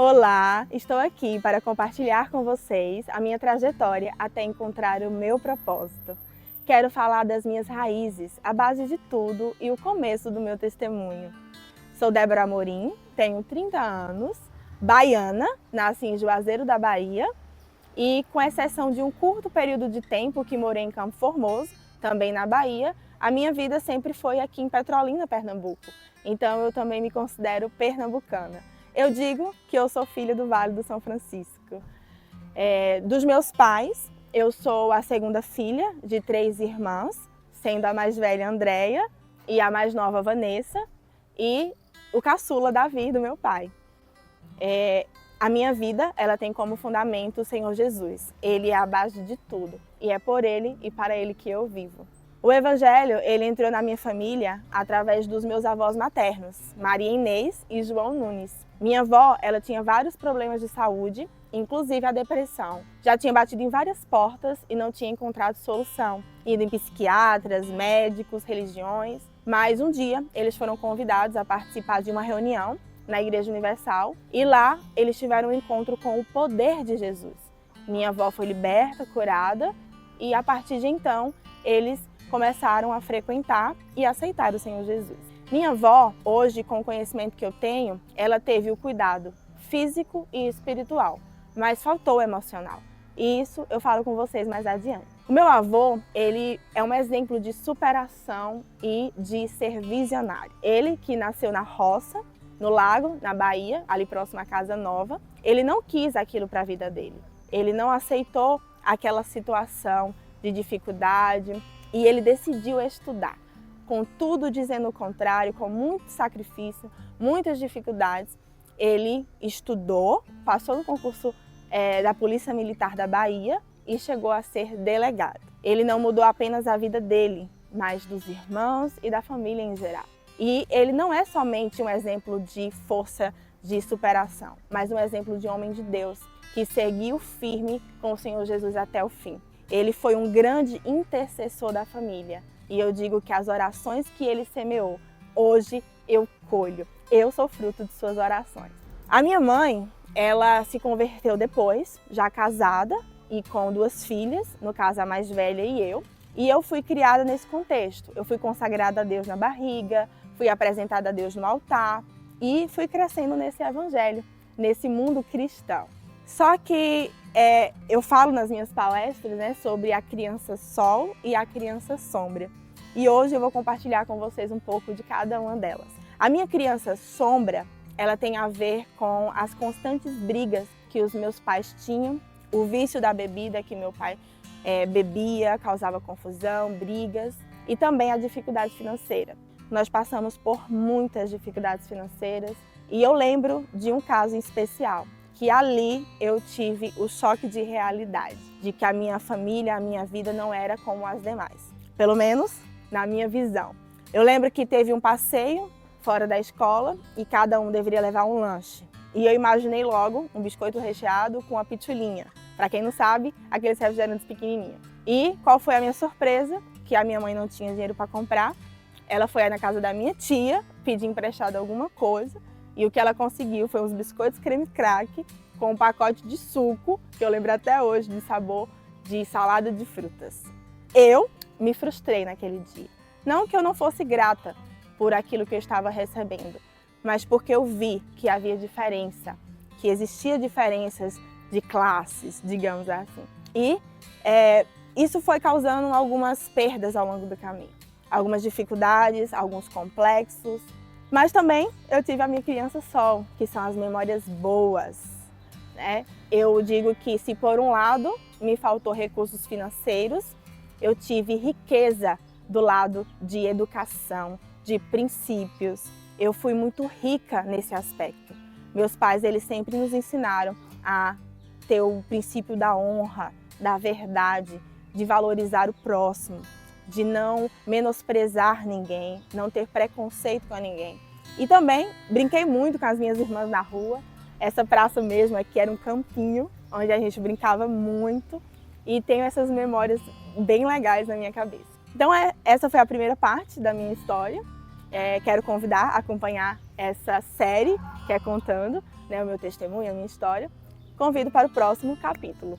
Olá, estou aqui para compartilhar com vocês a minha trajetória até encontrar o meu propósito. Quero falar das minhas raízes, a base de tudo e o começo do meu testemunho. Sou Débora Amorim, tenho 30 anos, baiana, nasci em Juazeiro da Bahia e, com exceção de um curto período de tempo que morei em Campo Formoso, também na Bahia, a minha vida sempre foi aqui em Petrolina, Pernambuco. Então eu também me considero pernambucana. Eu digo que eu sou filha do Vale do São Francisco. Dos meus pais, eu sou a segunda filha de 3 irmãs, sendo a mais velha Andréia e a mais nova Vanessa, e o caçula Davi, do meu pai. A minha vida, ela tem como fundamento o Senhor Jesus. Ele é a base de tudo e é por Ele e para Ele que eu vivo. O Evangelho, ele entrou na minha família através dos meus avós maternos, Maria Inês e João Nunes. Minha avó, ela tinha vários problemas de saúde, inclusive a depressão. Já tinha batido em várias portas e não tinha encontrado solução. Ido em psiquiatras, médicos, religiões. Mas um dia, eles foram convidados a participar de uma reunião na Igreja Universal e lá eles tiveram um encontro com o poder de Jesus. Minha avó foi liberta, curada e a partir de então, eles começaram a frequentar e aceitar o Senhor Jesus. Minha avó, hoje, com o conhecimento que eu tenho, ela teve o cuidado físico e espiritual, mas faltou o emocional. E isso eu falo com vocês mais adiante. O meu avô, ele é um exemplo de superação e de ser visionário. Ele que nasceu na roça, no lago, na Bahia, ali próximo à Casa Nova, ele não quis aquilo para a vida dele. Ele não aceitou aquela situação de dificuldade, e ele decidiu estudar, com tudo dizendo o contrário, com muito sacrifício, muitas dificuldades. Ele estudou, passou no concurso da Polícia Militar da Bahia e chegou a ser delegado. Ele não mudou apenas a vida dele, mas dos irmãos e da família em geral. E ele não é somente um exemplo de força de superação, mas um exemplo de homem de Deus, que seguiu firme com o Senhor Jesus até o fim. Ele foi um grande intercessor da família e eu digo que as orações que ele semeou, hoje eu colho. Eu sou fruto de suas orações. A minha mãe, ela se converteu depois, já casada e com 2 filhas, no caso a mais velha e eu fui criada nesse contexto. Eu fui consagrada a Deus na barriga, fui apresentada a Deus no altar e fui crescendo nesse evangelho, nesse mundo cristão. Só que eu falo nas minhas palestras, né, sobre a criança sol e a criança sombra. E hoje eu vou compartilhar com vocês um pouco de cada uma delas. A minha criança sombra, ela tem a ver com as constantes brigas que os meus pais tinham, o vício da bebida que meu pai bebia, causava confusão, brigas e também a dificuldade financeira. Nós passamos por muitas dificuldades financeiras e eu lembro de um caso em especial, que ali eu tive o choque de realidade, de que a minha família, a minha vida não era como as demais, pelo menos na minha visão. Eu lembro que teve um passeio fora da escola e cada um deveria levar um lanche. E eu imaginei logo um biscoito recheado com uma pitulinha. Para quem não sabe, aqueles refrigerantes pequenininhos. E qual foi a minha surpresa? Que a minha mãe não tinha dinheiro para comprar. Ela foi na casa da minha tia, pedir emprestado alguma coisa. E o que ela conseguiu foi uns biscoitos creme crack com um pacote de suco, que eu lembro até hoje, de sabor de salada de frutas. Eu me frustrei naquele dia. Não que eu não fosse grata por aquilo que eu estava recebendo, mas porque eu vi que havia diferença, que existia diferenças de classes, digamos assim. E isso foi causando algumas perdas ao longo do caminho. Algumas dificuldades, alguns complexos. Mas também eu tive a minha criança sol, que são as memórias boas, né? Eu digo que se por um lado me faltou recursos financeiros, eu tive riqueza do lado de educação, de princípios. Eu fui muito rica nesse aspecto. Meus pais, eles sempre nos ensinaram a ter o princípio da honra, da verdade, de valorizar o próximo, de não menosprezar ninguém, não ter preconceito com ninguém. E também brinquei muito com as minhas irmãs na rua. Essa praça mesmo aqui era um campinho, onde a gente brincava muito. E tenho essas memórias bem legais na minha cabeça. Então essa foi a primeira parte da minha história. Quero convidar a acompanhar essa série que é contando, né, o meu testemunho, a minha história. Convido para o próximo capítulo.